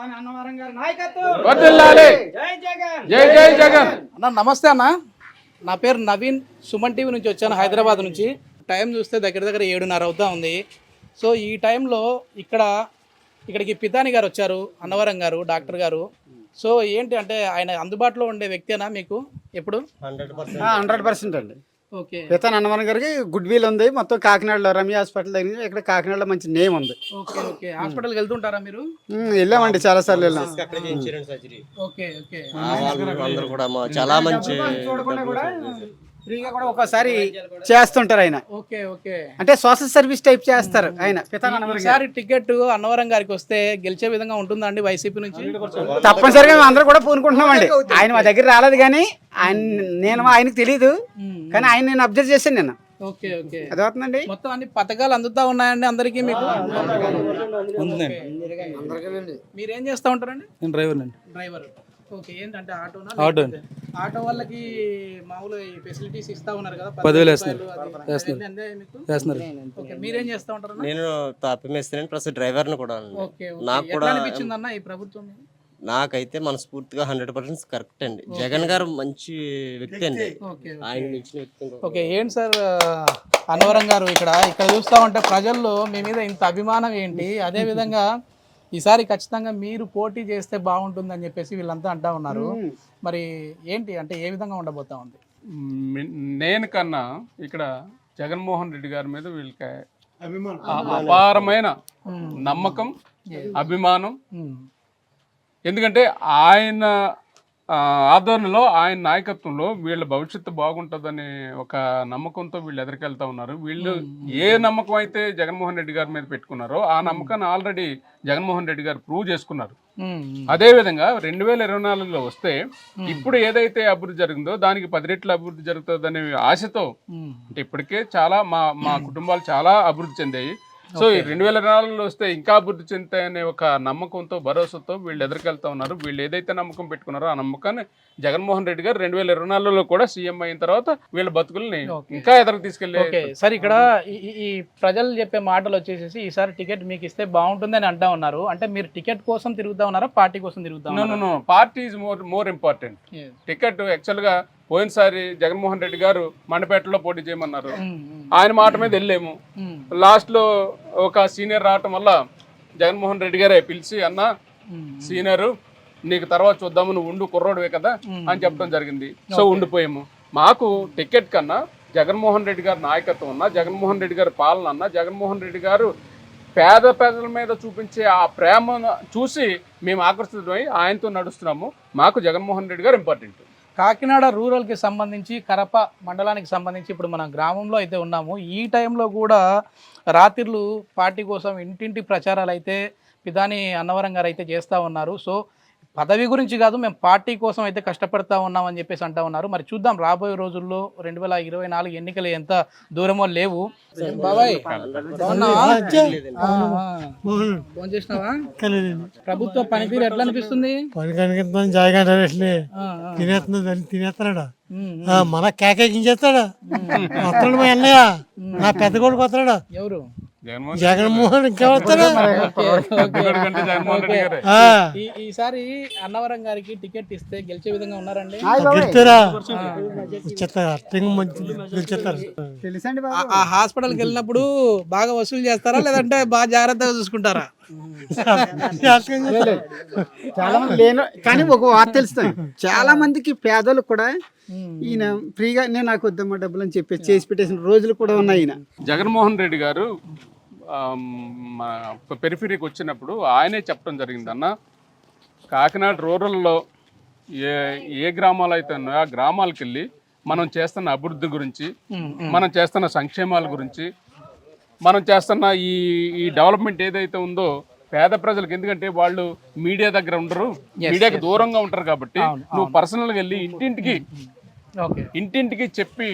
అన్న నమస్తే అన్న, నా పేరు నవీన్, సుమన్ టీవీ నుంచి వచ్చాను, హైదరాబాద్ నుంచి. టైం చూస్తే దగ్గర దగ్గర 7:30 అవుతా ఉంది. సో ఈ టైంలో ఇక్కడికి పితాని గారు వచ్చారు, అన్నవరం గారు, డాక్టర్ గారు. సో ఏంటి అంటే ఆయన అందుబాటులో ఉండే వ్యక్తేనా మీకు ఎప్పుడు? 100% అండి. ఓకే. పితాని అన్నవరం గారికి గుడ్ విల్ ఉంది. మొత్తం కాకినాడలో రమ్య హాస్పిటల్ దగ్గర ఇక్కడ కాకినాడలో మంచి నేమ్ ఉంది. Okay okay. హాస్పిటల్కి వెళ్తుంటారా మీరు? వెళ్ళామండి, చాలా సార్లు వెళ్ళాం. Okay okay. అందరూ కూడా చాలా మంచి ఫ్రీగా కూడా ఒకసారి చేస్తుంటారు ఆయన. Okay okay. అంటే సోషల్ సర్వీస్ టైప్ చేస్తారు ఆయన. పితాని అన్నవరం ఈసారి టికెట్ అన్నవరం గారికి వస్తే గెలిచే విధంగా ఉంటుందా అండి వైసీపీ నుంచి? తప్పనిసరిగా మేము అందరూ కూడా పూనుకుంటున్నామండి. ఆయన మా దగ్గర రాలేదు కానీ నేను ఆయనకు తెలియదు, కానీ ఆయన నేను అబ్జర్వ్ చేశాను నిన్న. Okay okay. అదవుతుందండి. మొత్తం అన్ని పథకాలు అందుతా ఉన్నాయండి అందరికీ మీకు? మీరేం చేస్తూ ఉంటారండి? నేను డ్రైవర్ అండి. డ్రైవర్. ఓకే. ఏంటంటే ఆటోనా? ఆటో. ఆటో వాళ్ళకి మామూలు ఫెసిలిటీస్ ఇస్తా ఉన్నారు కదా, 10,000 వేస్తున్నారు. ఓకే. మీరేం చేస్తా ఉంటారు? నేను తాపిమేస్తాను, ప్లస్ డ్రైవర్ని కూడా. ఓకే. నాకు ఎట్లా కూడా అనిపించింది అన్న ఈ ప్రభుత్వం? నాకైతే మనస్ఫూర్తిగా 100% కరెక్ట్ అండి. జగన్ గారు మంచి వ్యక్తి అండి, ఆయన మించిన వ్యక్తి. ఓకే. ఏంటి సార్ అన్నవరం గారు ఇక్కడ చూస్తా ఉంటే ప్రజల్లో మీ మీద ఇంత అభిమానం ఏంటి? అదే విధంగా ఈసారి ఖచ్చితంగా మీరు పోటీ చేస్తే బాగుంటుందని చెప్పేసి వీళ్ళంతా అంటా ఉన్నారు. మరి ఏంటి అంటే ఏ విధంగా ఉండబోతా ఉంది? నేను కన్నా ఇక్కడ జగన్మోహన్ రెడ్డి గారి మీద వీళ్ళకి అపారమైన నమ్మకం, అభిమానం. ఎందుకంటే ఆయన ఆదరణలో, ఆయన నాయకత్వంలో వీళ్ళ భవిష్యత్తు బాగుంటుందనే ఒక నమ్మకంతో వీళ్ళు ఎదురుకెళ్తా ఉన్నారు. వీళ్ళు ఏ నమ్మకం అయితే జగన్మోహన్ రెడ్డి గారి మీద పెట్టుకున్నారో ఆ నమ్మకాన్ని ఆల్రెడీ జగన్మోహన్ రెడ్డి గారు ప్రూవ్ చేసుకున్నారు. అదేవిధంగా 2024లో వస్తే ఇప్పుడు ఏదైతే అభివృద్ధి జరిగిందో దానికి 10 రెట్ల అభివృద్ధి జరుగుతుందనే ఆశతో, అంటే ఇప్పటికే చాలా మా కుటుంబాలు చాలా అభివృద్ధి చెందాయి. సో ఈ 2024లో వస్తే ఇంకా అభివృద్ధి చెందుతాయనే ఒక నమ్మకంతో, భరోసాతో వీళ్ళు ఎదురుకెళ్తా ఉన్నారు. వీళ్ళు ఏదైతే నమ్మకం పెట్టుకున్నారో ఆ నమ్మకాన్ని జగన్మోహన్ రెడ్డి గారు 2024లో కూడా సీఎం అయిన తర్వాత వీళ్ళ బతుకుల్ని ఇంకా ఎదురుకు తీసుకెళ్ళి. సార్ ఇక్కడ ఈ ప్రజలు చెప్పే మాటలు వచ్చేసి ఈసారి టికెట్ మీకు ఇస్తే బాగుంటుందని అంటా ఉన్నారు. అంటే మీరు టికెట్ కోసం తిరుగుతా ఉన్నారా, పార్టీ కోసం తిరుగుతా ఉన్నారా? Party is more important. Ticket యాక్చువల్గా పోయినసారి జగన్మోహన్ రెడ్డి గారు మండపేటలో పోటీ చేయమన్నారు, ఆయన మాట మీద వెళ్ళాము. లాస్ట్ లో ఒక సీనియర్ రావటం వల్ల జగన్మోహన్ రెడ్డి గారే పిలిచి, అన్న సీనియర్ నీకు తర్వాత చూద్దాము, నువ్వు ఉండు, కుర్రోడువే కదా అని చెప్పడం జరిగింది. సో ఉండిపోయాము. మాకు టికెట్ కన్నా జగన్మోహన్ రెడ్డి గారి నాయకత్వం అన్నా, జగన్మోహన్ రెడ్డి గారి పాలన అన్నా, జగన్మోహన్ రెడ్డి గారు పేద ప్రజల మీద చూపించే ఆ ప్రేమను చూసి మేము ఆకర్షితమై ఆయనతో నడుస్తున్నాము. మాకు జగన్మోహన్ రెడ్డి గారు ఇంపార్టెంట్. కాకినాడ రూరల్కి సంబంధించి, కరప మండలానికి సంబంధించి ఇప్పుడు మనం గ్రామంలో అయితే ఉన్నాము. ఈ టైంలో కూడా రాత్రిళ్ళు పార్టీ కోసం ఇంటింటి ప్రచారాలు అయితే పితాని అన్నవరం గారు అయితే చేస్తూ ఉన్నారు. సో పదవి గురించి కాదు, మేము పార్టీ కోసం అయితే కష్టపడతా ఉన్నామని చెప్పేసి అంటా ఉన్నారు. మరి చూద్దాం రాబోయే రోజుల్లో 2024 ఎన్నికలు ఎంత దూరమో లేవు. బాబాయ్ చేసినావా? ప్రభుత్వ పనితీరు ఎట్లా అనిపిస్తుంది? తినేస్తున్నాడు, మన కేకేకించేస్తాడు. వస్తాడు మా అన్నయ్య, నా పెద్ద కొడుకు వస్తాడు. ఎవరు? జగన్మోహన్. ఇంకా వస్తాడు. ఈసారి అన్నవరం గారికి టికెట్ ఇస్తే గెలిచే విధంగా ఉన్నారండి? ఆ హాస్పిటల్కి వెళ్ళినప్పుడు బాగా వసూలు చేస్తారా, లేదంటే బాగా జాగ్రత్తగా చూసుకుంటారా? చాలా మంది లేను, కానీ ఒక వార్త తెలుస్తుంది. చాలా మందికి పేదలు కూడా ఈయన ఫ్రీగా నేను నాకు వద్దమ్మా డబ్బులు అని చెప్పి చేసి పెట్టేసిన రోజులు కూడా ఉన్నాయి. ఈయన జగన్మోహన్ రెడ్డి గారు పెరిఫెరీకి వచ్చినప్పుడు ఆయనే చెప్పడం జరిగింది, అన్న కాకినాడ రూరల్లో ఏ గ్రామాలు అయితే ఉన్నాయో ఆ గ్రామాలకు వెళ్ళి మనం చేస్తున్న అభివృద్ధి గురించి, మనం చేస్తున్న సంక్షేమాల గురించి, మనం చేస్తున్న ఈ డెవలప్మెంట్ ఏదైతే ఉందో పేద ప్రజలకు, ఎందుకంటే వాళ్ళు మీడియా దగ్గర ఉండరు, మీడియాకి దూరంగా ఉంటారు కాబట్టి నువ్వు పర్సనల్గా వెళ్ళి ఇంటింటికి చెప్పి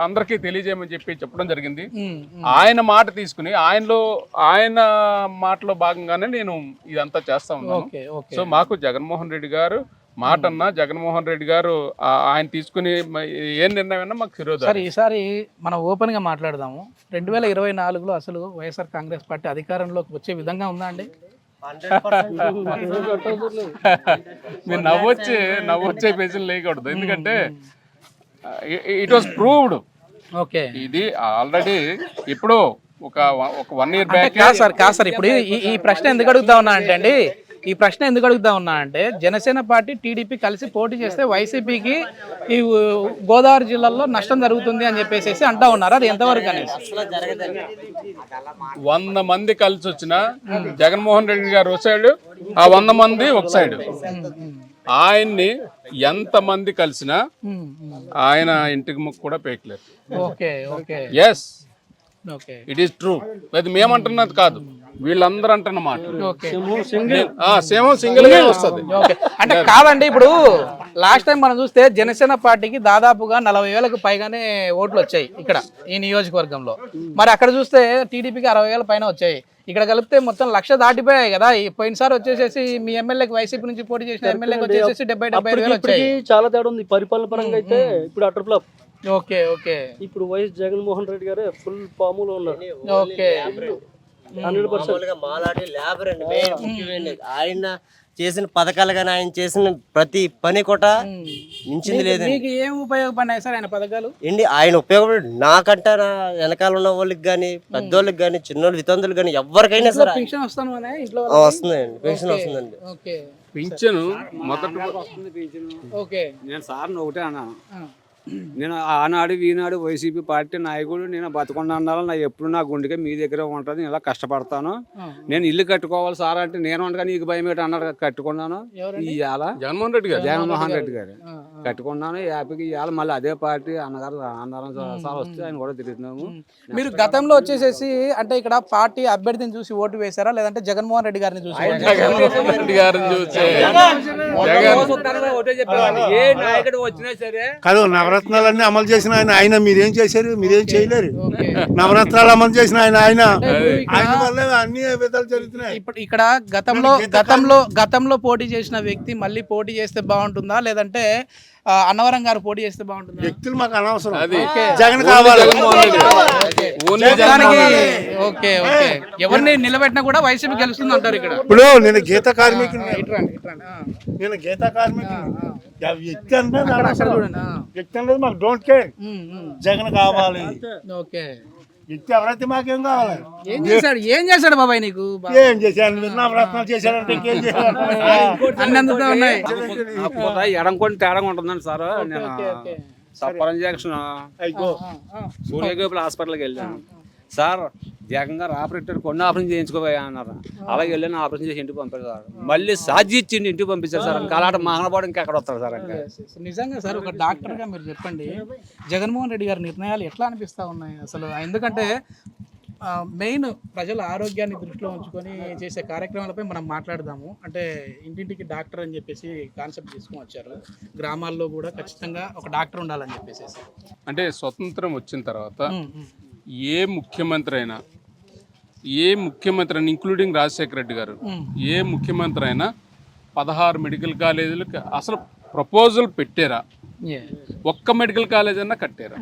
అందరికీ తెలియజేయమని చెప్పడం జరిగింది. ఆయన మాట తీసుకుని ఆయన మాటలో భాగంగానే నేను ఇదంతా చేస్తా ఉన్నాను. సో మాకు జగన్మోహన్ రెడ్డి గారు మాట అన్నా, జగన్మోహన్ రెడ్డి గారు ఆయన తీసుకుని ఏ నిర్ణయం అన్నా మాకు శిరోధ. సరే ఈసారి మనం ఓపెన్గా మాట్లాడదాము. 2024లో అసలు వైఎస్ఆర్ కాంగ్రెస్ పార్టీ అధికారంలోకి వచ్చే విధంగా ఉందా అండి? మీరు నవ్వొచ్చే పేజీలు లేకూడదు, ఎందుకంటే ఇట్ వాస్ ప్రూవ్డ్. ఓకే. ఇది ఆల్రెడీ ఇప్పుడు ఒక 1 year బ్యాక్. కాదు సార్ ఇప్పుడు ఈ ప్రశ్న ఎందుకు అడుగుతా ఉన్నా అంటే అండి, ఈ ప్రశ్న ఎందుకు అడుగుతా ఉన్నా అంటే జనసేన పార్టీ టీడీపీ కలిసి పోటీ చేస్తే వైసీపీకి ఈ గోదావరి జిల్లాలో నష్టం జరుగుతుంది అని చెప్పేసి అంటా ఉన్నారు. అది ఎంతవరకు అనేది? 100 మంది కలిసి వచ్చిన జగన్మోహన్ రెడ్డి గారు ఒక సైడ్, ఆ 100 మంది ఒక సైడ్. ఆయన్ని ఎంత మంది కలిసినా ఆయన ఇంటికి ముక్కు కూడా పేకలేదు. Okay okay yes, okay. It is true. అది మేమంటున్నది కాదు, వీళ్ళందరూ అంటున్నమాట. సింహం సింగిల్ గా వస్తుంది. అంటే కాదండి, ఇప్పుడు లాస్ట్ టైం మనం చూస్తే జనసేన పార్టీకి దాదాపుగా 40,000కు పైగానే ఓట్లు వచ్చాయి ఇక్కడ ఈ నియోజకవర్గంలో. మరి అక్కడ చూస్తే టీడీపీకి 60,000 పైన వచ్చాయి. ఇక్కడ కలిపితే మొత్తం 1,00,000 దాటిపోయాయి కదా. ఈ పోయినసారి వచ్చేసేసి మీ ఎమ్మెల్యేకి వైసీపీ నుంచి పోటీ చేసిన ఎమ్మెల్యేకి వచ్చేసి 70,000 వచ్చాయి. చాలా తేడా ఉంది పరిపాలన పరంగా. అయితే ఇప్పుడు అటర్ ఫ్లాప్. Okay okay. ఇప్పుడు వైఎస్ జగన్మోహన్ రెడ్డి గారే ఫుల్ ఫాములో ఉన్నారు. ఓకే. 100%. మాలాడి లేబర్ అండి ఆయన చేసిన పథకాలు కానీ ఆయన చేసిన ప్రతి పని కూడా మించింది లేదండి. మీకు ఏం ఉపయోగపడినాయి సార్ ఆయన పథకాలు? ఏంటి ఆయన ఉపయోగపడి నాకంటే నా వెనకాల ఉన్న వాళ్ళకి కానీ పెద్దోళ్ళకి కానీ చిన్నోళ్ళు వితంతులు కానీ ఎవరికైనా సరే పెన్షన్ వస్తాను ఇంట్లో వస్తుందండి, పెన్షన్ వస్తుందండి. ఓకే. పింఛను మొదటి ఓకే. నేను సార్ని ఒకటే అన్నాను, నేను ఆనాడు ఈనాడు వైసీపీ పార్టీ నాయకుడు, నేను బతకుండా అన్నాను, నా ఎప్పుడు నా గుండెగా మీ దగ్గర ఉంటుంది, నేను ఇలా కష్టపడతాను, నేను ఇల్లు కట్టుకోవాలి సార్ అంటే నేను ఉండగా నీకు భయం ఏంటి అన్నాడు. కట్టుకున్నాను ఇవాళ జగన్మోహన్ రెడ్డి గారు కట్టుకున్నాను హ్యాపీగా. ఇవాళ మళ్ళీ అదే పార్టీ అన్నగారు అన్నారం సార్ వస్తే ఆయన కూడా తిరుగుతున్నాము. మీరు గతంలో వచ్చేసేసి అంటే ఇక్కడ పార్టీ అభ్యర్థిని చూసి ఓటు వేశారా లేదంటే జగన్మోహన్ రెడ్డి గారిని చూసి? జగన్మోహన్ రెడ్డి గారిని చూసే ఏ నాయకుడు వచ్చినా సరే కాదు, నవరత్నాలన్నీ అమలు చేసిన ఆయన మీరేం చేశారు? మీరేం చేయలేరు. నవరత్నాలు అమలు చేసిన ఆయన వల్ల అన్ని విధాలు జరుగుతున్నాయి. ఇప్పుడు ఇక్కడ గతంలో పోటీ చేసిన వ్యక్తి మళ్ళీ పోటీ చేస్తే బాగుంటుందా లేదంటే అన్నవరం గారు పోటీ చేస్తే బాగుంటుందా? వ్యక్తులు మాకు అనవసరం, అది జగన్ కావాలి. Okay okay. ఎవరిని నిలబెట్టినా కూడా వైసీపీ గెలుస్తుంది అంటారు ఇక్కడ. ఇప్పుడు నేను గీత కార్మికుని, నేను గీత కార్మికుని. వ్యక్తి అంటే వ్యక్తి అనేది మాకు డోంట్ కేర్, జగన్ కావాలి. ఓకే. వ్యక్తి ఎవరైతే మాకేం కావాలి. ఏం చేశాడు బాబాయ్ నీకు? ఏం చేశాను? నవరత్నాలు చేశాడంటే ఇంకేం చేశాడు? అన్ని అందుతా ఉన్నాయి. ఎడంకొని తేడా ఉంటుందండి సార్. నేను సప్పరం జంక్షన్ సూర్యగోపుల హాస్పిటల్కి వెళ్ళాను సార్. జగన్ గారు ఆపరేటర్ కొన్ని ఆపరేషన్ చేయించుకోబోయా అన్నారు. అలాగే వెళ్ళాను, ఆపరేషన్ చేసి ఇంటికి పంపారు సార్. మళ్ళీ సాధ్యం ఇచ్చిండి ఇంటికి పంపించారు సార్. కలాట మహానపాడు ఇంకా ఎక్కడ వస్తారు సార్? నిజంగా సార్ ఒక డాక్టర్గా మీరు చెప్పండి, జగన్మోహన్ రెడ్డి గారి నిర్ణయాలు ఎట్లా అనిపిస్తూ ఉన్నాయి అసలు? ఎందుకంటే మెయిన్ ప్రజల ఆరోగ్యాన్ని దృష్టిలో ఉంచుకొని చేసే కార్యక్రమాలపై మనం మాట్లాడదాము. అంటే ఇంటింటికి డాక్టర్ అని చెప్పేసి కాన్సెప్ట్ తీసుకొని వచ్చారు. గ్రామాల్లో కూడా ఖచ్చితంగా ఒక డాక్టర్ ఉండాలని చెప్పేసి. అంటే స్వతంత్రం వచ్చిన తర్వాత ఏ ముఖ్యమంత్రి అయినా ఇంక్లూడింగ్ రాజశేఖర రెడ్డి గారు, ఏ ముఖ్యమంత్రి అయినా 16 మెడికల్ కాలేజీలకు అసలు ప్రపోజల్ పెట్టారా? ఒక్క మెడికల్ కాలేజ్ అన్నా కట్టారా?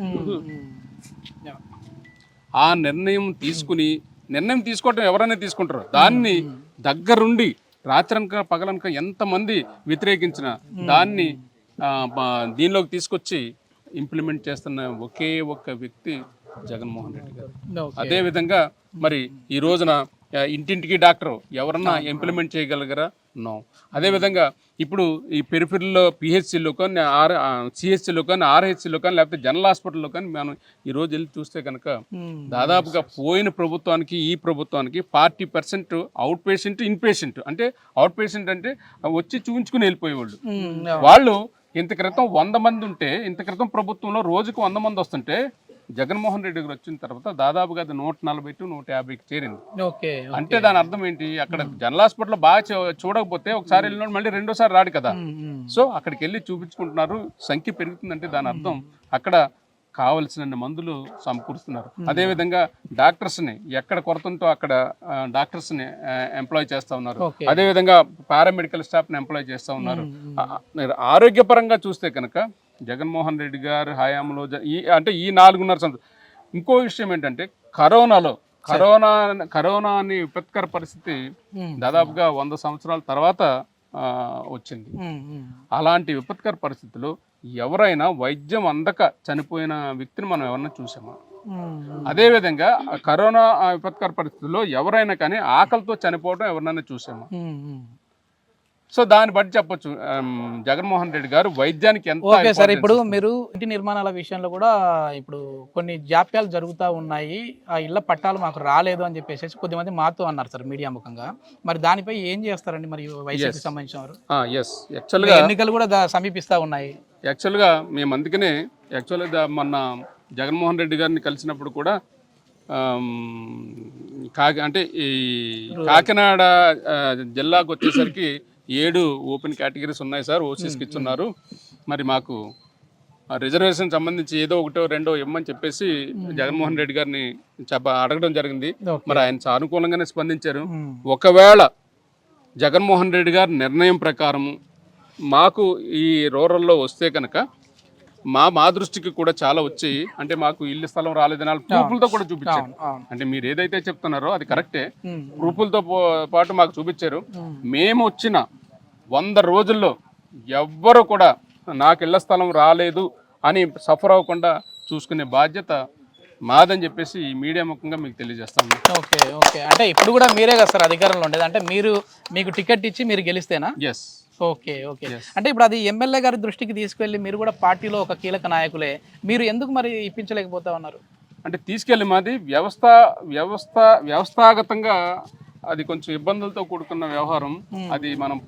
ఆ నిర్ణయం తీసుకోవటం ఎవరైనా తీసుకుంటారు. దాన్ని దగ్గరుండి రాత్రనక పగలనక ఎంతమంది వ్యతిరేకించిన దాన్ని దీనిలోకి తీసుకొచ్చి ఇంప్లిమెంట్ చేస్తున్న ఒకే ఒక్క వ్యక్తి జగన్మోహన్ రెడ్డి గారు. అదేవిధంగా మరి ఈ రోజున ఇంటింటికి డాక్టర్ ఎవరన్నా ఇంప్లిమెంట్ చేయగలగరా? నో. అదేవిధంగా ఇప్పుడు ఈ పెరిఫెరీలో పిహెచ్సిలో కానీ సిహెచ్సిలో కానీ ఆర్హెచ్సిలో కానీ లేకపోతే జనరల్ హాస్పిటల్లో కానీ మనం ఈరోజు వెళ్ళి చూస్తే కనుక దాదాపుగా పోయిన ప్రభుత్వానికి ఈ ప్రభుత్వానికి 40% అవుట్ పేషెంట్, ఇన్ పేషెంట్. అంటే అవుట్ పేషెంట్ అంటే వచ్చి చూపించుకుని వెళ్ళిపోయేవాళ్ళు. వాళ్ళు ఇంత క్రితం 100 మంది ఉంటే, ఇంత క్రితం ప్రభుత్వంలో రోజుకు 100 మంది వస్తుంటే జగన్మోహన్ రెడ్డి గారు వచ్చిన తర్వాత దాదాపుగా అది 140 to 150కి చేరింది. అంటే దాని అర్థం ఏంటి? అక్కడ జనరల్ హాస్పిటల్ బాగా చూడకపోతే ఒకసారి వెళ్ళినోడు మళ్ళీ రెండోసారి రాడు కదా. సో అక్కడికి వెళ్ళి చూపించుకుంటున్నారు, సంఖ్య పెరుగుతుందంటే దాని అర్థం అక్కడ కావలసిన మందులు సమకూరుస్తున్నారు. అదేవిధంగా డాక్టర్స్ని ఎక్కడ కొరత ఉంటో అక్కడ డాక్టర్స్ని ఎంప్లాయ్ చేస్తూ ఉన్నారు. అదేవిధంగా పారామెడికల్ స్టాఫ్ని ఎంప్లాయ్ చేస్తూ ఉన్నారు. ఆరోగ్యపరంగా చూస్తే కనుక జగన్మోహన్ రెడ్డి గారు హయాంలో ఈ 4.5 సంవత్సరం. ఇంకో విషయం ఏంటంటే కరోనాలో కరోనా అనే విపత్కర పరిస్థితి దాదాపుగా 100 సంవత్సరాల తర్వాత వచ్చింది. అలాంటి విపత్కర పరిస్థితుల్లో ఎవరైనా వైద్యం అందక చనిపోయిన వ్యక్తిని మనం ఎవరన్నా చూసామా? అదేవిధంగా కరోనా విపత్కర పరిస్థితుల్లో ఎవరైనా కానీ ఆకలితో చనిపోవడం ఎవరినైనా చూసామా? సో దాన్ని బట్టి చెప్పొచ్చు జగన్మోహన్ రెడ్డి గారు వైద్యానికి ఎంత. ఓకే సార్, ఇప్పుడు మీరు ఇంటి నిర్మాణాల విషయంలో కూడా ఇప్పుడు కొన్ని జాప్యాలు జరుగుతూ ఉన్నాయి, ఆ ఇళ్ల పట్టాలు మాకు రాలేదు అని చెప్పేసి కొద్దిమంది మాతో అన్నారు సార్ మీడియా ముఖంగా. మరి దానిపై ఏం చేస్తారండి మరి వైసీపీకి సంబంధించిన వారు? యాక్చువల్గా ఎన్నికలు కూడా సమీపిస్తూ ఉన్నాయి. యాక్చువల్గా మేము అందుకనే మొన్న జగన్మోహన్ రెడ్డి గారిని కలిసినప్పుడు కూడా అంటే ఈ కాకినాడ జిల్లాకు వచ్చేసరికి 7 ఓపెన్ కేటగిరీస్ ఉన్నాయి సార్, ఓసీస్కి ఇచ్చున్నారు. మరి మాకు రిజర్వేషన్ సంబంధించి ఏదో ఒకటో రెండో ఇవ్వమని చెప్పేసి జగన్మోహన్ రెడ్డి గారిని అడగడం జరిగింది. మరి ఆయన సానుకూలంగానే స్పందించారు. ఒకవేళ జగన్మోహన్ రెడ్డి గారి నిర్ణయం ప్రకారం మాకు ఈ రూరల్లో వస్తే కనుక మా దృష్టికి కూడా చాలా వచ్చి, అంటే మాకు ఇల్లు స్థలం రాలేదని ప్రూఫ్లతో కూడా చూపించారు. అంటే మీరు ఏదైతే చెప్తున్నారో అది కరెక్టే, ప్రూఫ్లతో పాటు మాకు చూపించారు. మేము వచ్చిన 100 రోజుల్లో ఎవ్వరు కూడా నాకు ఇళ్ల స్థలం రాలేదు అని సఫర్ అవ్వకుండా చూసుకునే బాధ్యత మాదని చెప్పేసి ఈ మీడియా ముఖంగా మీకు తెలియజేస్తాను. ఓకే ఓకే, అంటే ఇప్పుడు కూడా మీరే కదా సార్ అధికారంలో ఉండేది, అంటే మీకు టికెట్ ఇచ్చి మీరు గెలిస్తేనా? ఎస్. ఓకే ఓకే, అంటే ఇప్పుడు అది ఎమ్మెల్యే గారి దృష్టికి తీసుకెళ్ళి మీరు కూడా పార్టీలో ఒక కీలక నాయకులే, మీరు ఎందుకు మరి ఇప్పించలేకపోతా ఉన్నారు? అంటే తీసుకెళ్ళి మాది వ్యవస్థాగతంగా అది కొంచెం ఇబ్బందులతో కూడుకున్న వ్యవహారం. అది మనం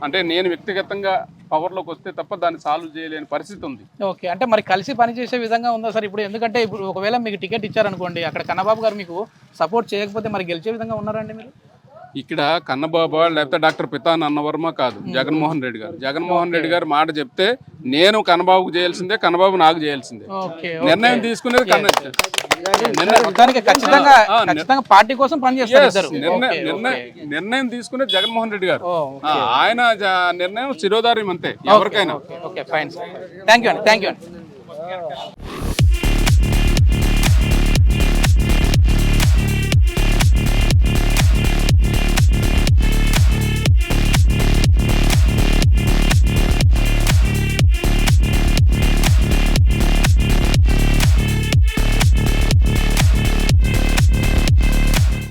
అంటే నేను వ్యక్తిగతంగా పవర్లోకి వస్తే తప్ప దాన్ని సాల్వ్ చేయలేని పరిస్థితి ఉంది. ఓకే, అంటే మరి కలిసి పనిచేసే విధంగా ఉందా సార్ ఇప్పుడు? ఎందుకంటే ఇప్పుడు ఒకవేళ మీకు టికెట్ ఇచ్చారనుకోండి, అక్కడ కన్నబాబు గారు మీకు సపోర్ట్ చేయకపోతే మరి గెలిచే విధంగా ఉన్నారండి మీరు? ఇక్కడ కన్నబాబా లేకపోతే డాక్టర్ పితాన్ అన్నవర్మ కాదు, జగన్మోహన్ రెడ్డి గారు. జగన్మోహన్ రెడ్డి గారు మాట చెప్తే నేను కన్నబాబుకు చేయాల్సిందే, కన్నబాబు నాకు చేయాల్సిందే. నిర్ణయం తీసుకునేది ఖచ్చితంగా పార్టీ కోసం పనిచేస్తారు. నిర్ణయం తీసుకునేది జగన్మోహన్ రెడ్డి గారు. ఆయన నిర్ణయం శిరోధార్యం అంతే ఎవరికైనా. Okay fine sir, thank you అండి.